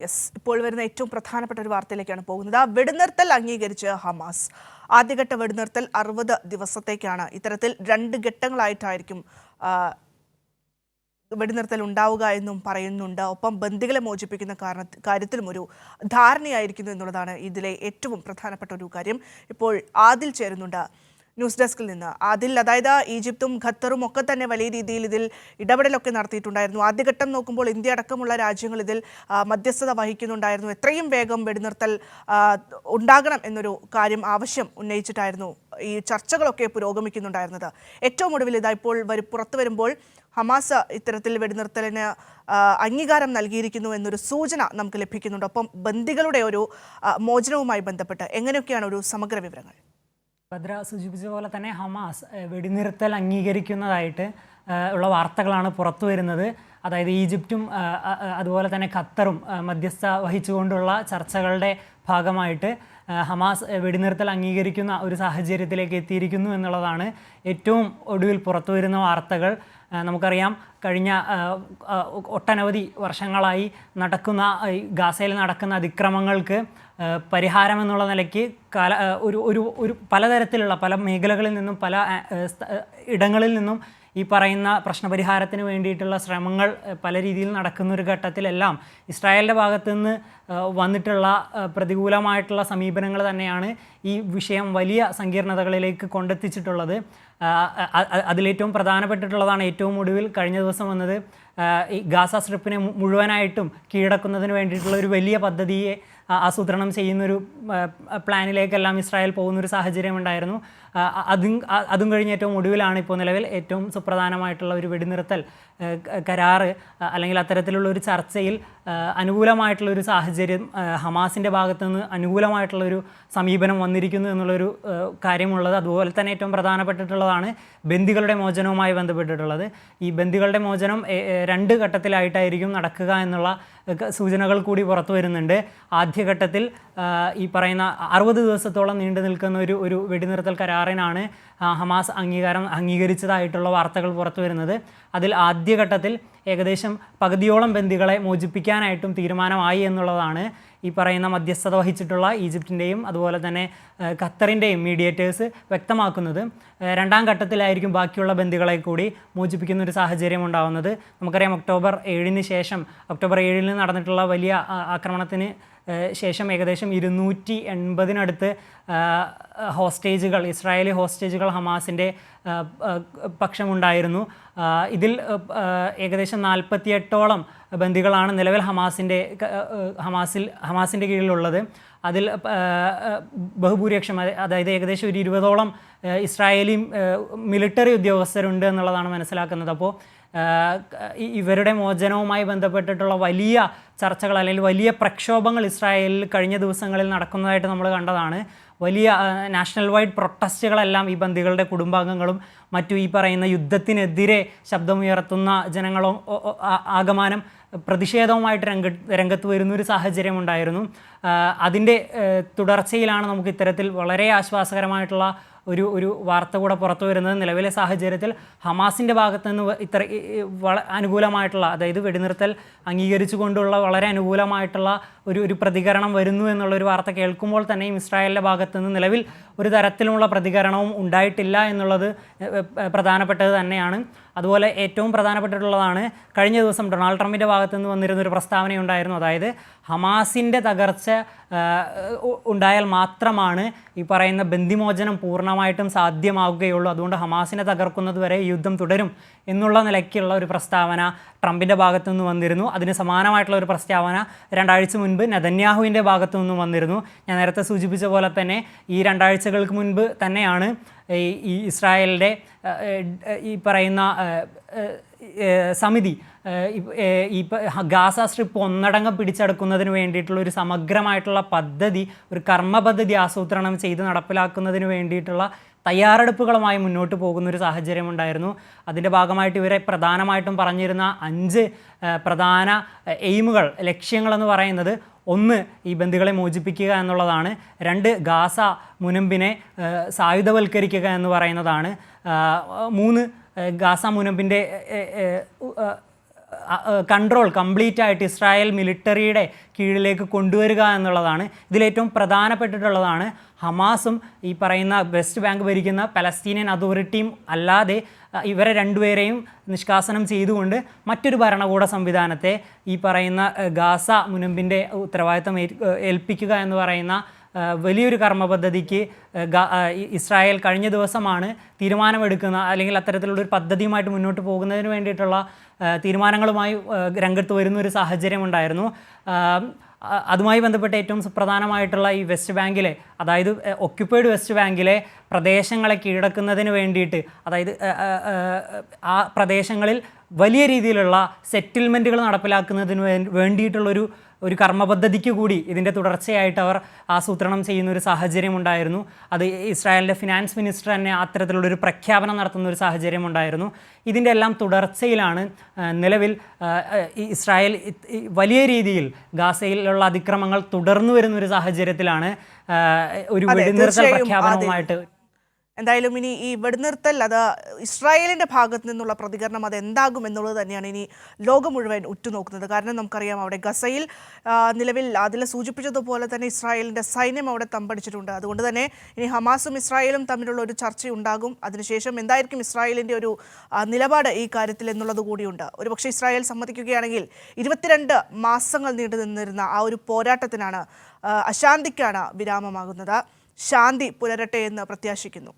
Yes, ഇപ്പോൾ വരുന്ന ഏറ്റവും പ്രധാനപ്പെട്ട ഒരു വാർത്തയിലേക്കാണ് പോകുന്നത്. വെടിനിർത്തൽ അംഗീകരിച്ച് ഹമാസ്. ആദ്യഘട്ട വെടിനിർത്തൽ 60 ദിവസത്തേക്കാണ്. ഇത്തരത്തിൽ 2 ഘട്ടങ്ങളായിട്ടായിരിക്കും വെടിനിർത്തൽ ഉണ്ടാവുക എന്നും പറയുന്നുണ്ട്. ഒപ്പം ബന്ദികളെ മോചിപ്പിക്കുന്ന കാര്യത്തിലും ഒരു ധാരണയായിരിക്കുന്നു എന്നുള്ളതാണ് ഇതിലെ ഏറ്റവും പ്രധാനപ്പെട്ട ഒരു കാര്യം. ഇപ്പോൾ ആദിൽ ചേരുന്നുണ്ട് ന്യൂസ് ഡെസ്കിൽ നിന്ന്. അതായത് ഈജിപ്തും ഖത്തറും ഒക്കെ തന്നെ വലിയ രീതിയിൽ ഇതിൽ ഇടപെടലൊക്കെ നടത്തിയിട്ടുണ്ടായിരുന്നു. ആദ്യഘട്ടം നോക്കുമ്പോൾ ഇന്ത്യ അടക്കമുള്ള രാജ്യങ്ങൾ ഇതിൽ മധ്യസ്ഥത വഹിക്കുന്നുണ്ടായിരുന്നു. എത്രയും വേഗം വെടിനിർത്തൽ ഉണ്ടാകണം എന്നൊരു ആവശ്യം ഉന്നയിച്ചിട്ടായിരുന്നു ഈ ചർച്ചകളൊക്കെ പുരോഗമിക്കുന്നുണ്ടായിരുന്നത്. ഏറ്റവും ഒടുവിൽ ഇപ്പോൾ പുറത്തു വരുമ്പോൾ ഹമാസ് ഇത്തരത്തിൽ വെടിനിർത്തലിന് അംഗീകാരം നൽകിയിരിക്കുന്നു എന്നൊരു സൂചന നമുക്ക് ലഭിക്കുന്നുണ്ട്. ഒപ്പം ബന്ദികളുടെ ഒരു മോചനവുമായി ബന്ധപ്പെട്ട് എങ്ങനെയൊക്കെയാണ് ഒരു സമഗ്ര വിവരങ്ങൾ? ഭദ്ര സൂചിപ്പിച്ച പോലെ തന്നെ ഹമാസ് വെടിനിർത്തൽ അംഗീകരിക്കുന്നതായിട്ട് ഉള്ള വാർത്തകളാണ് പുറത്തു വരുന്നത്. അതായത് ഈജിപ്തും അതുപോലെ തന്നെ ഖത്തറും മധ്യസ്ഥ വഹിച്ചുകൊണ്ടുള്ള ചർച്ചകളുടെ ഭാഗമായിട്ട് ഹമാസ് വെടിനിർത്തൽ അംഗീകരിക്കുന്ന ഒരു സാഹചര്യത്തിലേക്ക് എത്തിയിരിക്കുന്നു എന്നുള്ളതാണ് ഏറ്റവും ഒടുവിൽ പുറത്തു വരുന്ന വാർത്തകൾ. നമുക്കറിയാം, കഴിഞ്ഞ ഒട്ടനവധി വർഷങ്ങളായി ഗാസയിൽ നടക്കുന്ന അതിക്രമങ്ങൾക്ക് പരിഹാരം എന്നുള്ള നിലയ്ക്ക് ഒരു പലതരത്തിലുള്ള പല മേഖലകളിൽ നിന്നും പല ഇടങ്ങളിൽ നിന്നും ഈ പറയുന്ന പ്രശ്നപരിഹാരത്തിന് വേണ്ടിയിട്ടുള്ള ശ്രമങ്ങൾ പല രീതിയിൽ നടക്കുന്ന ഒരു ഘട്ടത്തിലെല്ലാം ഇസ്രായേലിൻ്റെ ഭാഗത്തു നിന്ന് വന്നിട്ടുള്ള പ്രതികൂലമായിട്ടുള്ള സമീപനങ്ങൾ തന്നെയാണ് ഈ വിഷയം വലിയ സങ്കീർണതകളിലേക്ക് കൊണ്ടെത്തിച്ചിട്ടുള്ളത്. അതിലേറ്റവും പ്രധാനപ്പെട്ടിട്ടുള്ളതാണ് ഏറ്റവും ഒടുവിൽ കഴിഞ്ഞ ദിവസം വന്നത് ഈ ഗാസ സ്ട്രിപ്പിനെ മുഴുവനായിട്ടും കീഴടക്കുന്നതിന് വേണ്ടിയിട്ടുള്ള ഒരു വലിയ പദ്ധതിയെ ആസൂത്രണം ചെയ്യുന്നൊരു പ്ലാനിലേക്കെല്ലാം ഇസ്രായേൽ പോകുന്നൊരു സാഹചര്യം ഉണ്ടായിരുന്നു. അതും കഴിഞ്ഞ് ഏറ്റവും ഒടുവിലാണ് ഇപ്പോൾ നിലവിൽ ഏറ്റവും സുപ്രധാനമായിട്ടുള്ള ഒരു വെടിനിർത്തൽ കരാറ് അല്ലെങ്കിൽ അത്തരത്തിലുള്ള ഒരു ചർച്ചയിൽ അനുകൂലമായിട്ടുള്ളൊരു സാഹചര്യം ഹമാസിൻ്റെ ഭാഗത്തു നിന്ന് അനുകൂലമായിട്ടുള്ളൊരു സമീപനം വന്നിരിക്കുന്നു എന്നുള്ളൊരു കാര്യമുള്ളത്. അതുപോലെ തന്നെ ഏറ്റവും പ്രധാനപ്പെട്ടിട്ടുള്ളതാണ് ബന്ദികളുടെ മോചനവുമായി ബന്ധപ്പെട്ടിട്ടുള്ളത്. ഈ ബന്ദികളുടെ മോചനം 2 ഘട്ടത്തിലായിട്ടായിരിക്കും നടക്കുക എന്നുള്ള സൂചനകൾ കൂടി പുറത്തു വരുന്നുണ്ട്. ആദ്യഘട്ടത്തിൽ ഈ പറയുന്ന 60 ദിവസത്തോളം നീണ്ടു നിൽക്കുന്ന ഒരു വെടിനിർത്തൽ കരാറിനാണ് ഹമാസ് അംഗീകരിച്ചതായിട്ടുള്ള വാർത്തകൾ പുറത്തു വരുന്നത്. അതിൽ ആദ്യഘട്ടത്തിൽ ഏകദേശം പകുതിയോളം ബന്ദികളെ മോചിപ്പിക്കാനായിട്ടും തീരുമാനമായി എന്നുള്ളതാണ് ഈ പറയുന്ന മധ്യസ്ഥത വഹിച്ചിട്ടുള്ള ഈജിപ്തിൻ്റെയും അതുപോലെ തന്നെ ഖത്തറിൻ്റെയും മീഡിയേറ്റേഴ്സ് വ്യക്തമാക്കുന്നത്. 2ാം ഘട്ടത്തിലായിരിക്കും ബാക്കിയുള്ള ബന്ദികളെ കൂടി മോചിപ്പിക്കുന്ന ഒരു സാഹചര്യം ഉണ്ടാകുന്നത്. നമുക്കറിയാം, ഒക്ടോബർ 7 നടന്നിട്ടുള്ള വലിയ ആക്രമണത്തിന് ശേഷം ഏകദേശം 280-നടുത്ത് ഹോസ്റ്റേജുകൾ, ഇസ്രായേലി ഹോസ്റ്റേജുകൾ ഹമാസിൻ്റെ പക്ഷമുണ്ടായിരുന്നു. ഇതിൽ ഏകദേശം 48ഓളം ബന്ദികളാണ് നിലവിൽ ഹമാസിൻ്റെ കീഴിലുള്ളത്. അതിൽ ബഹുഭൂരിപക്ഷം, അതായത് ഏകദേശം ഒരു 20ഓളം ഇസ്രായേലി മിലിറ്ററി ഉദ്യോഗസ്ഥരുണ്ട് എന്നുള്ളതാണ് മനസ്സിലാക്കുന്നത്. അപ്പോൾ ഇവരുടെ മോചനവുമായി ബന്ധപ്പെട്ടിട്ടുള്ള വലിയ ചർച്ചകൾ അല്ലെങ്കിൽ വലിയ പ്രക്ഷോഭങ്ങൾ ഇസ്രായേലിൽ കഴിഞ്ഞ ദിവസങ്ങളിൽ നടക്കുന്നതായിട്ട് നമ്മൾ കണ്ടതാണ്. വലിയ നാഷണൽ വൈഡ് പ്രൊട്ടസ്റ്റുകളെല്ലാം ഈ ബന്ദികളുടെ കുടുംബാംഗങ്ങളും മറ്റു ഈ പറയുന്ന യുദ്ധത്തിനെതിരെ ശബ്ദമുയർത്തുന്ന ജനങ്ങളും ആകമാനം പ്രതിഷേധവുമായിട്ട് രംഗത്ത് വരുന്നൊരു സാഹചര്യം ഉണ്ടായിരുന്നു. അതിൻ്റെ തുടർച്ചയിലാണ് നമുക്ക് ഇത്തരത്തിൽ വളരെ ആശ്വാസകരമായിട്ടുള്ള ഒരു വാർത്ത കൂടെ പുറത്തു വരുന്നത്. നിലവിലെ സാഹചര്യത്തിൽ ഹമാസിൻ്റെ ഭാഗത്തു നിന്ന് അനുകൂലമായിട്ടുള്ള, അതായത് വെടിനിർത്തൽ അംഗീകരിച്ചുകൊണ്ടുള്ള വളരെ അനുകൂലമായിട്ടുള്ള ഒരു പ്രതികരണം വരുന്നു എന്നുള്ളൊരു വാർത്ത കേൾക്കുമ്പോൾ തന്നെയും ഇസ്രായേലിൻ്റെ ഭാഗത്തു നിന്ന് നിലവിൽ ഒരു തരത്തിലുള്ള പ്രതികരണവും ഉണ്ടായിട്ടില്ല എന്നുള്ളത് പ്രധാനപ്പെട്ടത് തന്നെയാണ്. അതുപോലെ ഏറ്റവും പ്രധാനപ്പെട്ടിട്ടുള്ളതാണ് കഴിഞ്ഞ ദിവസം ഡൊണാൾഡ് ട്രംപിൻ്റെ ഭാഗത്തു നിന്ന് വന്നിരുന്നൊരു പ്രസ്താവനയുണ്ടായിരുന്നു. അതായത് ഹമാസിൻ്റെ തകർച്ച ഉണ്ടായാൽ മാത്രമാണ് ഈ പറയുന്ന ബന്ദിമോചനം പൂർണ്ണമായിട്ടും സാധ്യമാവുകയുള്ളൂ, അതുകൊണ്ട് ഹമാസിനെ തകർക്കുന്നത് വരെ യുദ്ധം തുടരും എന്നുള്ള നിലയ്ക്കുള്ള ഒരു പ്രസ്താവന ട്രംപിൻ്റെ ഭാഗത്തു നിന്ന് വന്നിരുന്നു. അതിന് സമാനമായിട്ടുള്ള ഒരു പ്രസ്താവന 2 ആഴ്ച മുൻപ് നെതന്യാഹുവിൻ്റെ ഭാഗത്തു നിന്നും വന്നിരുന്നു. ഞാൻ നേരത്തെ സൂചിപ്പിച്ച പോലെ തന്നെ ഈ 2 ആഴ്ചകൾക്ക് മുൻപ് തന്നെയാണ് ഈ ഇസ്രായേലിൻ്റെ ഈ പറയുന്ന സമിതി ഈ ഗാസ സ്ട്രിപ്പ് ഒന്നടങ്കം പിടിച്ചെടുക്കുന്നതിന് വേണ്ടിയിട്ടുള്ള ഒരു സമഗ്രമായിട്ടുള്ള പദ്ധതി, ഒരു കർമ്മ പദ്ധതി ആസൂത്രണം ചെയ്ത് നടപ്പിലാക്കുന്നതിന് വേണ്ടിയിട്ടുള്ള തയ്യാറെടുപ്പുകളുമായി മുന്നോട്ട് പോകുന്നൊരു സാഹചര്യം ഉണ്ടായിരുന്നു. അതിൻ്റെ ഭാഗമായിട്ട് ഇവരെ പ്രധാനമായിട്ടും പറഞ്ഞിരുന്ന 5 പ്രധാന എയിമുകൾ, ലക്ഷ്യങ്ങളെന്ന് പറയുന്നത് 1 ഈ ബന്ദികളെ മോചിപ്പിക്കുക എന്നുള്ളതാണ്. 2 ഗാസ മുനമ്പിനെ സായുധവൽക്കരിക്കുക എന്ന് പറയുന്നതാണ്. 3 ഗാസ മുനമ്പിൻ്റെ കൺട്രോൾ കംപ്ലീറ്റ് ആയിട്ട് ഇസ്രായേൽ മിലിറ്ററിയുടെ കീഴിലേക്ക് കൊണ്ടുവരിക എന്നുള്ളതാണ്. ഇതിലേറ്റവും പ്രധാനപ്പെട്ടിട്ടുള്ളതാണ് ഹമാസും ഈ പറയുന്ന വെസ്റ്റ് ബാങ്ക് ഭരിക്കുന്ന പലസ്തീനിയൻ അതോറിറ്റിയും അല്ലാതെ ഇവരെ രണ്ടുപേരെയും നിഷ്കാസനം ചെയ്തുകൊണ്ട് മറ്റൊരു ഭരണകൂട സംവിധാനത്തെ ഈ പറയുന്ന ഗാസ മുനമ്പിൻ്റെ ഉത്തരവാദിത്തം ഏൽപ്പിക്കുക എന്ന് പറയുന്ന വലിയൊരു കർമ്മ പദ്ധതിക്ക് ഇസ്രായേൽ കഴിഞ്ഞ ദിവസമാണ് തീരുമാനമെടുക്കുന്ന, അല്ലെങ്കിൽ അത്തരത്തിലുള്ളൊരു പദ്ധതിയുമായിട്ട് മുന്നോട്ട് പോകുന്നതിന് വേണ്ടിയിട്ടുള്ള തീരുമാനങ്ങളുമായി രംഗത്ത് വരുന്ന ഒരു സാഹചര്യം ഉണ്ടായിരുന്നു. അതുമായി ബന്ധപ്പെട്ട് ഏറ്റവും സുപ്രധാനമായിട്ടുള്ള ഈ വെസ്റ്റ് ബാങ്കിലെ, അതായത് ഒക്യുപ്പൈഡ് വെസ്റ്റ് ബാങ്കിലെ പ്രദേശങ്ങളെ കീഴടക്കുന്നതിന് വേണ്ടിയിട്ട്, അതായത് ആ പ്രദേശങ്ങളിൽ വലിയ രീതിയിലുള്ള സെറ്റിൽമെൻറ്റുകൾ നടപ്പിലാക്കുന്നതിന് വേണ്ടിയിട്ടുള്ളൊരു കർമ്മ പദ്ധതിക്ക് കൂടി ഇതിൻ്റെ തുടർച്ചയായിട്ട് അവർ ആസൂത്രണം ചെയ്യുന്ന ഒരു സാഹചര്യം ഉണ്ടായിരുന്നു. അത് ഇസ്രായേലിൻ്റെ ഫിനാൻസ് മിനിസ്റ്റർ തന്നെ അത്തരത്തിലുള്ളൊരു പ്രഖ്യാപനം നടത്തുന്ന ഒരു സാഹചര്യം ഉണ്ടായിരുന്നു. ഇതിൻ്റെ എല്ലാം തുടർച്ചയിലാണ് നിലവിൽ ഇസ്രായേൽ വലിയ രീതിയിൽ ഗാസയിലുള്ള അതിക്രമങ്ങൾ തുടർന്നു വരുന്ന ഒരു സാഹചര്യത്തിലാണ് ഒരു വെടിനിർത്തൽ പ്രഖ്യാപനവുമായിട്ട്. എന്തായാലും ഇനി ഈ വെടിനിർത്തൽ അത് ഇസ്രായേലിൻ്റെ ഭാഗത്തു നിന്നുള്ള പ്രതികരണം അത് എന്താകും എന്നുള്ളത് തന്നെയാണ് ഇനി ലോകം മുഴുവൻ ഉറ്റുനോക്കുന്നത്. കാരണം നമുക്കറിയാം, അവിടെ ഗസയിൽ നിലവിൽ അതിൽ സൂചിപ്പിച്ചതുപോലെ തന്നെ ഇസ്രായേലിൻ്റെ സൈന്യം അവിടെ തമ്പടിച്ചിട്ടുണ്ട്. അതുകൊണ്ട് തന്നെ ഇനി ഹമാസും ഇസ്രായേലും തമ്മിലുള്ള ഒരു ചർച്ചയുണ്ടാകും. അതിനുശേഷം എന്തായിരിക്കും ഇസ്രായേലിൻ്റെ ഒരു നിലപാട് ഈ കാര്യത്തിൽ എന്നുള്ളത് കൂടിയുണ്ട്. ഒരുപക്ഷെ ഇസ്രായേൽ സമ്മതിക്കുകയാണെങ്കിൽ 22 മാസങ്ങൾ നീണ്ടു നിന്നിരുന്ന ആ ഒരു പോരാട്ടത്തിനാണ്, അശാന്തിക്കാണ് വിരാമമാകുന്നത്. ശാന്തി പുലരട്ടെ എന്ന് പ്രത്യാശിക്കുന്നു.